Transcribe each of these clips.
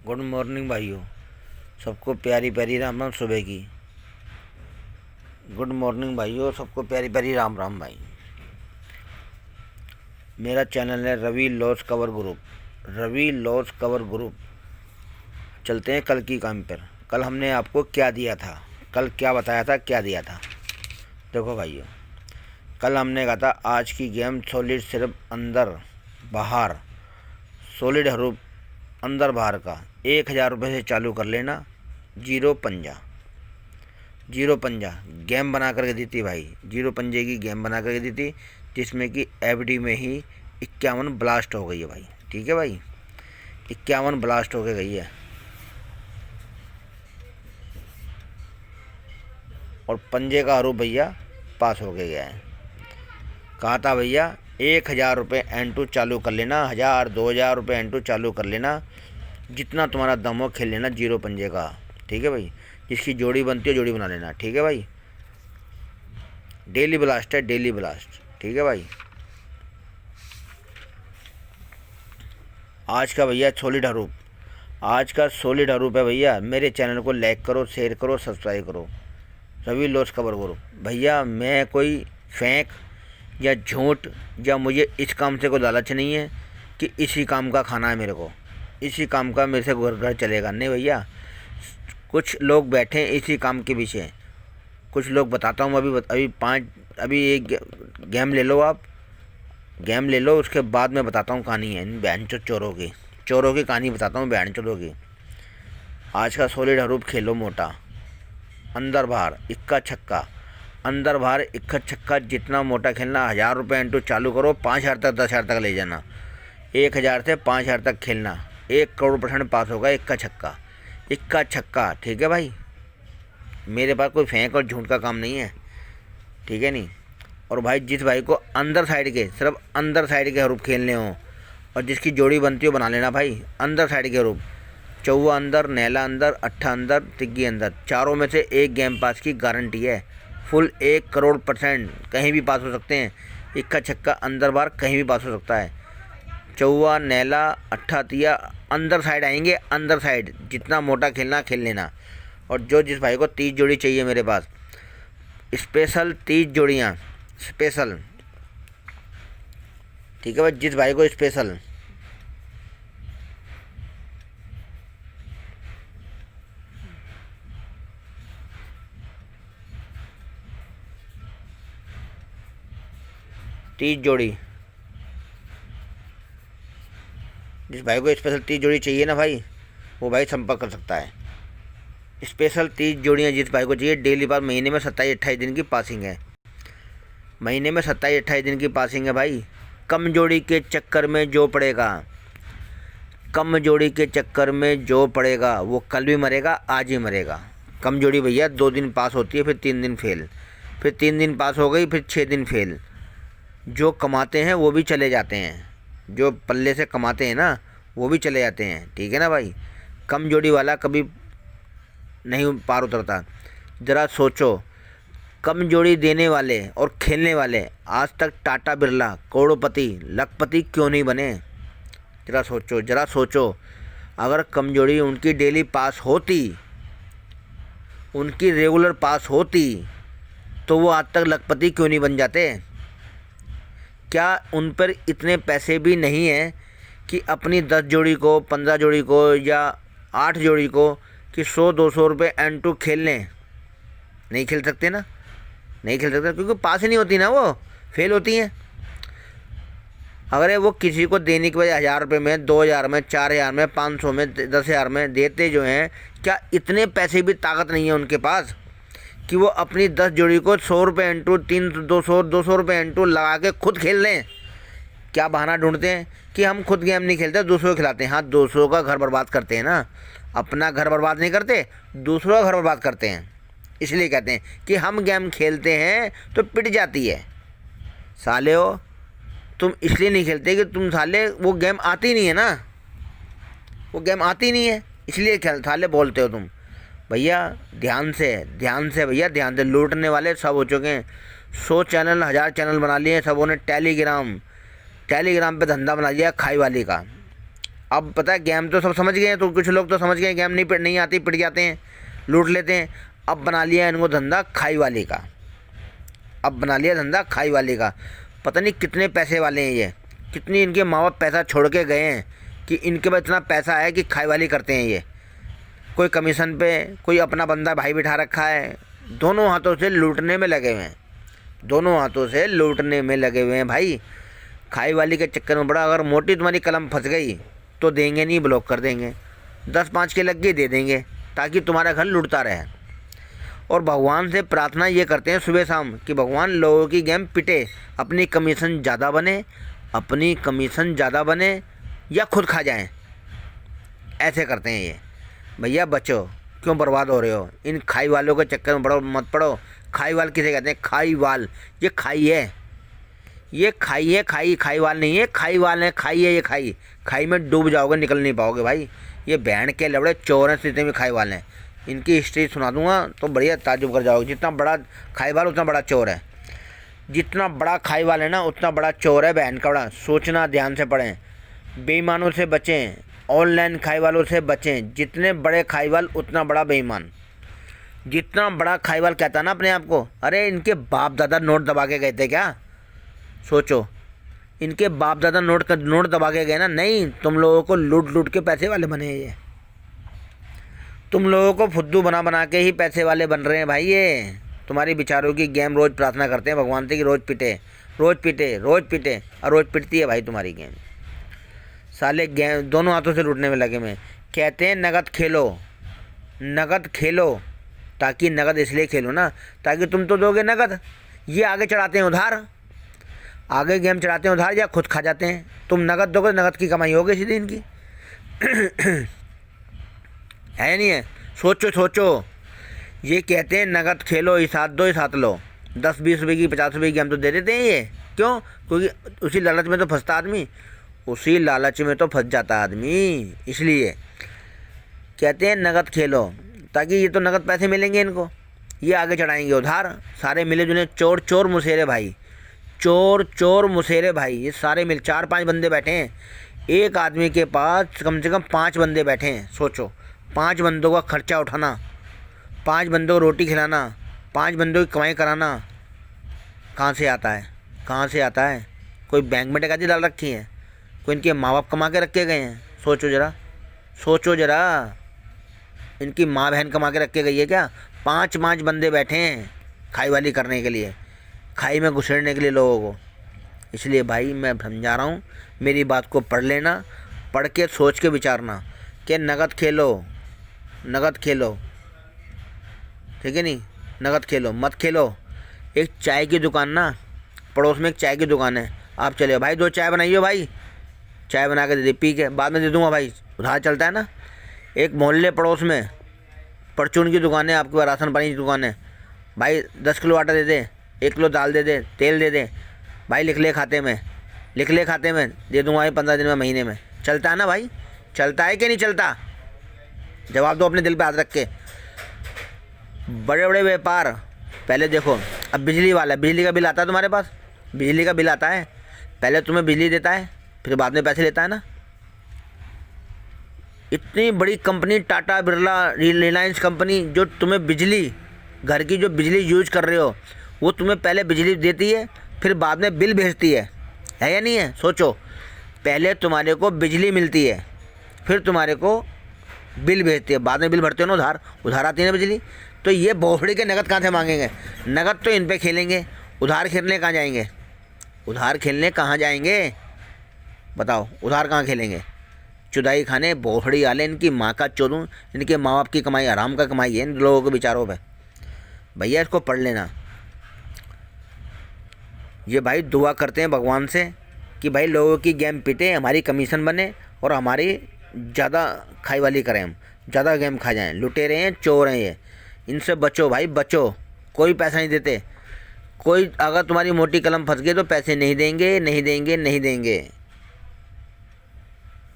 Good morning भाइयों, सबको प्यारी प्यारी राम राम सुबह की। गुड मॉर्निंग भाइयों, सबको प्यारी प्यारी राम राम भाई। मेरा चैनल है Ravi loss cover group. Ravi loss cover group. चलते हैं कल की काम पर। कल हमने आपको क्या दिया था, कल क्या बताया था, क्या दिया था। देखो भाइयों, कल हमने कहा था आज की गेम सॉलिड सिर्फ अंदर बाहर, सॉलिड हरूप अंदर बाहर का 1000 रुपये से चालू कर लेना। जीरो पंजा गेम बना करके दी थी भाई। जीरो पंजे की गेम बना करके दी थी, जिसमें कि एफडी में ही 51 ब्लास्ट हो गई है भाई। ठीक है भाई, 51 ब्लास्ट होके गई है। और पंजे का हरूप भैया पास होके गया है। कहा था भैया 1000 रुपये N2 चालू कर लेना, 1000-2000 रुपये N2 चालू कर लेना, जितना तुम्हारा दम हो खेल लेना जीरो पंजे का। ठीक है भाई, जिसकी जोड़ी बनती है जोड़ी बना लेना। ठीक है भाई, डेली ब्लास्ट है, डेली ब्लास्ट। ठीक है भाई, आज का भैया सॉलिड हरूप, आज का सॉलिड हरूप है भैया। मेरे चैनल को लाइक करो, शेयर करो, सब्सक्राइब करो। Ravi loss cover group. भैया मैं कोई फेंक या झूठ या मुझे इस काम से कोई लालच नहीं है कि इसी काम का खाना है मेरे को, इसी काम का मेरे से घर चलेगा। नहीं भैया, कुछ लोग बैठे हैं इसी काम के पीछे। कुछ लोग बताता हूँ अभी एक गेम ले लो, आप गेम ले लो, उसके बाद मैं बताता हूँ कहानी है इन बहन चोरों की कहानी बताता हूँ, बहन चोरों की। आज का सॉलिड हरूप खेलो मोटा, अंदर बाहर इक्का छक्का, अंदर बाहर इक्का छक्का, जितना मोटा खेलना। 1000 रुपये N2 चालू करो, 5000 तक 10,000 तक ले जाना। 1000 से 5000 तक खेलना, 1 करोड़ % पास होगा। इक्का छक्का। ठीक है भाई, मेरे पास कोई फेंक और झूठ का काम नहीं है। ठीक है नहीं। और भाई जिस भाई को अंदर साइड के, सिर्फ अंदर साइड के हरूप खेलने हो और जिसकी जोड़ी बनती हो बना लेना भाई। अंदर साइड के हरूप, चौवा अंदर, नैला अंदर, अट्ठा अंदर, तिग्गी अंदर, चारों में से एक गेम पास की गारंटी है। फुल 1 करोड़% कहीं भी पास हो सकते हैं। इक्का छक्का अंदर बाहर कहीं भी पास हो सकता है। चौवा, नैला, अट्ठा, तिया अंदर साइड आएंगे। अंदर साइड जितना मोटा खेलना खेल लेना। और जो जिस भाई को 30 जोड़ी चाहिए मेरे पास, स्पेशल 30 जोड़ियाँ स्पेशल। ठीक है भाई, जिस भाई को स्पेशल तीस जोड़ी, जिस भाई को स्पेशल 30 जोड़ी चाहिए ना भाई, वो भाई संपर्क कर सकता है। स्पेशल 30 जोड़ियाँ जिस भाई को चाहिए, डेली पास। महीने में 27-28 दिन की पासिंग है। महीने में 27-28 दिन की पासिंग है भाई। कम जोड़ी के चक्कर में जो पड़ेगा, कम जोड़ी के चक्कर में जो पड़ेगा वो कल भी मरेगा, आज ही मरेगा। कम जोड़ी भैया 2 दिन पास होती है, फिर 3 दिन फेल, फिर 3 दिन पास हो गई, फिर 6 दिन फेल। जो कमाते हैं वो भी चले जाते हैं, जो पल्ले से कमाते हैं ना वो भी चले जाते हैं। ठीक है ना भाई, कम जोड़ी वाला कभी नहीं पार उतरता। ज़रा सोचो, कम जोड़ी देने वाले और खेलने वाले आज तक टाटा बिरला करोड़पति लखपति क्यों नहीं बने? ज़रा सोचो। अगर कम जोड़ी उनकी डेली पास होती, उनकी रेगुलर पास होती, तो वो आज तक लखपति क्यों नहीं बन जाते? क्या उन पर इतने पैसे भी नहीं हैं कि अपनी 10 जोड़ी को, 15 जोड़ी को या 8 जोड़ी को कि 100-200 रुपये N2 खेल लें? नहीं खेल सकते ना, नहीं खेल सकते, क्योंकि पास ही नहीं होती ना, वो फेल होती हैं। अगर वो किसी को देने के बजाय 1000 रुपये में, 2000 में, 4000 में, 500 में, 10,000 में देते जो हैं, क्या इतने पैसे भी ताकत नहीं है उनके पास कि वो अपनी 10 जोड़ी को 100 रुपये N2, 200 रुपये N2 लगा के खुद खेल लें? क्या बहाना ढूंढते हैं कि हम खुद गेम नहीं खेलते, दूसरों को खिलाते हैं। हाँ, दूसरों का घर बर्बाद करते हैं ना, अपना घर बर्बाद नहीं करते, दूसरों का घर बर्बाद करते हैं। इसलिए कहते हैं कि हम गेम खेलते हैं तो पिट जाती है। साले हो तुम, इसलिए नहीं खेलते कि तुम साले वो गेम आती नहीं है ना, वो गेम आती नहीं है, इसलिए साले बोलते हो तुम। भैया ध्यान से भैया ध्यान से। लूटने वाले सब हो चुके हैं। 100 चैनल, 1000 चैनल बना लिए हैं सबों ने। टेलीग्राम पे धंधा बना लिया खाई वाली का। अब पता है गेम तो सब समझ गए हैं, तो कुछ लोग तो समझ गए गेम नहीं आती, पिट जाते हैं, लूट लेते हैं। अब बना लिया इनको धंधा खाई वाले का, अब बना लिया धंधा खाई वाले का। पता नहीं कितने पैसे वाले हैं ये, कितनी इनके माँ बाप पैसा छोड़ के गए हैं कि इनके पास इतना पैसा है कि खाई वाली करते हैं ये। कोई कमीशन पे, कोई अपना बंदा भाई बिठा रखा है, दोनों हाथों से लूटने में लगे हुए हैं, दोनों हाथों से लूटने में लगे हुए हैं भाई। खाई वाली के चक्कर में बड़ा, अगर मोटी तुम्हारी कलम फंस गई तो देंगे नहीं, ब्लॉक कर देंगे, 10-5 के लग के दे देंगे ताकि तुम्हारा घर लुटता रहे। और भगवान से प्रार्थना ये करते हैं सुबह शाम कि भगवान लोगों की गेम पिटे, अपनी कमीशन ज़्यादा बने, अपनी कमीशन ज़्यादा बने या खुद खा जाएं, ऐसे करते हैं ये। भैया बचो, क्यों बर्बाद हो रहे हो इन खाई वालों के चक्कर में, बड़ो मत पड़ो। खाई वाल किसे कहते हैं? खाई वाल, ये खाई है, ये खाई है, खाई वाल नहीं है, खाई वाल है, खाई है ये, खाई में डूब जाओगे, निकल नहीं पाओगे भाई। ये बैंड के लबड़े चोर हैं, सीधे में खाई वाल हैं। इनकी हिस्ट्री सुना दूंगा तो बढ़िया ताज्जुब कर जाओगे। जितना बड़ा खाई वाल उतना बड़ा चोर है, जितना बड़ा खाई वाल है ना उतना बड़ा चोर है बैंड का बड़ा। सोचना, ध्यान से पढ़ें, बेईमानों से बचें, ऑनलाइन खाई वालों से बचें। जितने बड़े खाई वाल उतना बड़ा बेईमान। जितना बड़ा खाई वाल कहता ना अपने आप को, अरे इनके बाप दादा नोट दबा के गए थे क्या? सोचो, इनके बाप दादा नोट दबा के गए ना? नहीं, तुम लोगों को लूट लूट के पैसे वाले बने हैं ये, तुम लोगों को फुद्दू बना बना के ही पैसे वाले बन रहे हैं भाई ये। तुम्हारी बेचारों की गेम रोज़ प्रार्थना करते हैं भगवान से कि रोज़ पिटे, रोज़ पिटे, रोज़ पिटे, और रोज़ पिटती है भाई तुम्हारी गेम। साले गेम दोनों हाथों से लूटने में लगे में। कहते हैं नगद खेलो, नगद खेलो, ताकि नगद इसलिए खेलो ना ताकि तुम तो दोगे नगद, ये आगे चढ़ाते हैं उधार, आगे गेम चढ़ाते हैं उधार या खुद खा जाते हैं। तुम नगद दोगे, नगद की कमाई होगी सीधी इनकी। है नहीं है? सोचो सोचो, ये कहते हैं नगद खेलो, हिसाब दो हिसाब लो। 10-20 रुपये की, 50 रुपये की गेम तो दे देते हैं ये। क्यों? क्योंकि उसी लालच में तो फंसता आदमी, उसी लालच में तो फंस जाता आदमी। इसलिए कहते हैं नगद खेलो, ताकि ये तो नगद पैसे मिलेंगे इनको, ये आगे चढ़ाएंगे उधार। सारे मिले जुले चोर चोर मुसेरे भाई, चोर चोर मुसेरे भाई, ये सारे मिल 4-5 बंदे बैठे हैं, एक आदमी के पास कम से कम 5 बंदे बैठे हैं। सोचो, 5 बंदों का खर्चा उठाना, 5 बंदों को रोटी खिलाना, 5 बंदों की कमाई कराना, कहाँ से आता है? कहाँ से आता है? कोई बैंक में डकैती डाल रखी है? कोई इनके माँ बाप कमा के रखे गए हैं? सोचो ज़रा, सोचो ज़रा, इनकी माँ बहन कमा के रखे गई है क्या? 5 बंदे बैठे हैं खाई वाली करने के लिए, खाई में घुसेड़ने के लिए लोगों को। इसलिए भाई मैं समझा रहा हूँ, मेरी बात को पढ़ लेना, पढ़ के सोच के विचारना कि नगद खेलो, नगद खेलो, ठीक है नहीं? नगद खेलो, मत खेलो। एक चाय की दुकान ना, पड़ोस में एक चाय की दुकान है, आप चले भाई 2 चाय बनाइए भाई, चाय बना के दे दे, पी के बाद में दे दूँगा भाई, उधार चलता है ना। एक मोहल्ले पड़ोस में परचून की दुकान है, आपके पास राशन पानी की दुकान है, भाई 10 किलो आटा दे दे, 1 किलो दाल दे दे, तेल दे दे भाई, लिख ले खाते में, लिख ले खाते में, दे दूँगा भाई 15 दिन में, महीने में। चलता है ना भाई? चलता है कि नहीं चलता? जवाब दो अपने दिल पे हाथ रख के। बड़े बड़े व्यापार पहले देखो, अब बिजली वाला, बिजली का बिल आता है तुम्हारे पास, बिजली का बिल आता है, पहले तुम्हें बिजली देता है, फिर बाद में पैसे लेता है ना। इतनी बड़ी कंपनी टाटा बिरला, रिलायंस कंपनी, जो तुम्हें बिजली, घर की जो बिजली यूज कर रहे हो, वो तुम्हें पहले बिजली देती है, फिर बाद में बिल भेजती है या नहीं है? सोचो, पहले तुम्हारे को बिजली मिलती है, फिर तुम्हारे को बिल भेजती है, बाद में बिल भरते हो ना, उधार आती है ना बिजली। तो ये भोसड़ी के नगद कहाँ से मांगेंगे? नगद तो इन पे खेलेंगे, उधार खेलने कहाँ जाएंगे? उधार खेलने कहाँ जाएंगे बताओ? उधार कहाँ खेलेंगे? चुदाई खाने, भोसड़ी वाले, इनकी माँ का चोरूं, इनके माँ बाप की कमाई, आराम का कमाई है इन लोगों के विचारों पे। भैया इसको पढ़ लेना। ये भाई दुआ करते हैं भगवान से कि भाई लोगों की गेम पिटे, हमारी कमीशन बने और हमारी ज़्यादा खाई वाली करें, हम ज़्यादा गेम खा जाएं। लुटेरे हैं, चोर हैं ये, इनसे बचो भाई बचो। कोई पैसा नहीं देते, कोई अगर तुम्हारी मोटी कलम फंस गई तो पैसे नहीं देंगे, नहीं देंगे, नहीं देंगे।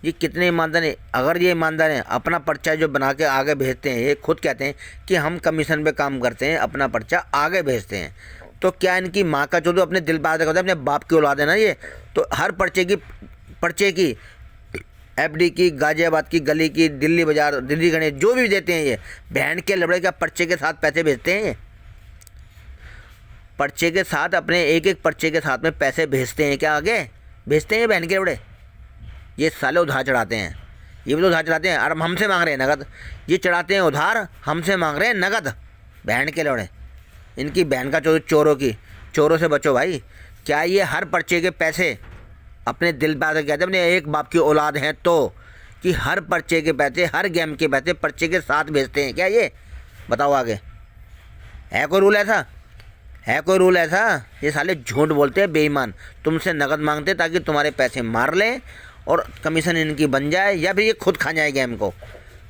ये कितने ईमानदार हैं? अगर ये ईमानदार हैं, अपना पर्चा जो बना के आगे भेजते हैं, ये खुद कहते हैं कि हम कमीशन पे काम करते हैं, अपना पर्चा आगे भेजते हैं, तो क्या इनकी माँ का जो अपने दिल बात करते हैं, अपने बाप की औलाद है ना ये, तो हर पर्चे की एफडी की, गाजियाबाद की, गली की, दिल्ली बाजार, दिल्ली गणेश, जो भी देते हैं ये बहन के लबड़े का पर्चे के साथ पैसे भेजते हैं। ये पर्चे के साथ, अपने एक एक पर्चे के साथ में पैसे भेजते हैं। क्या आगे भेजते हैं बहन के लबड़े? ये साले उधार चढ़ाते हैं, ये भी तो उधार चढ़ाते हैं। और हमसे मांग रहे हैं नगद। ये चढ़ाते हैं उधार, हमसे मांग रहे हैं नगद। बहन के लबड़े, इनकी बहन का चोरों की, चोरों से बचो भाई। क्या ये हर पर्चे के पैसे अपने दिल पे आकर कहते हैं अपने एक बाप की औलाद हैं तो, कि हर पर्चे के पैसे, हर गेम के पैसे पर्चे के साथ भेजते हैं क्या ये? बताओ आगे है कोई रूल ऐसा? है कोई रूल ऐसा? ये साले झूठ बोलते हैं, बेईमान। तुमसे नगद मांगते ताकि तुम्हारे पैसे मार लें और कमीशन इनकी बन जाए, या फिर ये खुद खा जाए गेम को।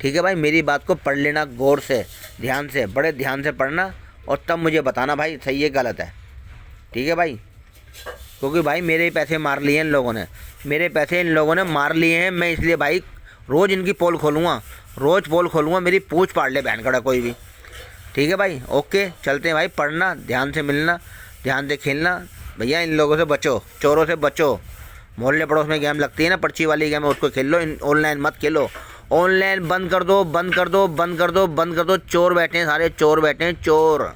ठीक है भाई, मेरी बात को पढ़ लेना गौर से, ध्यान से, बड़े ध्यान से पढ़ना, और तब मुझे बताना भाई सही है गलत है। ठीक है भाई, क्योंकि भाई मेरे ही पैसे मार लिए इन लोगों ने, मेरे पैसे इन लोगों ने मार लिए हैं। मैं इसलिए भाई रोज़ इनकी पोल खोलूँगा, रोज़ पोल खोलूँगा, मेरी पूछ पाड़ ले बहन कड़ा कोई भी। ठीक है भाई, ओके, चलते हैं भाई। पढ़ना, ध्यान से मिलना, ध्यान से खेलना भैया। इन लोगों से बचो, चोरों से बचो। मोहल्ले पड़ोस में गेम लगती है ना, पर्ची वाली गेम, उसको खेल लो, ऑनलाइन मत खेलो। ऑनलाइन बंद कर दो, बंद कर दो, बंद कर दो, बंद कर दो। चोर बैठे हैं सारे, चोर बैठे हैं, चोर।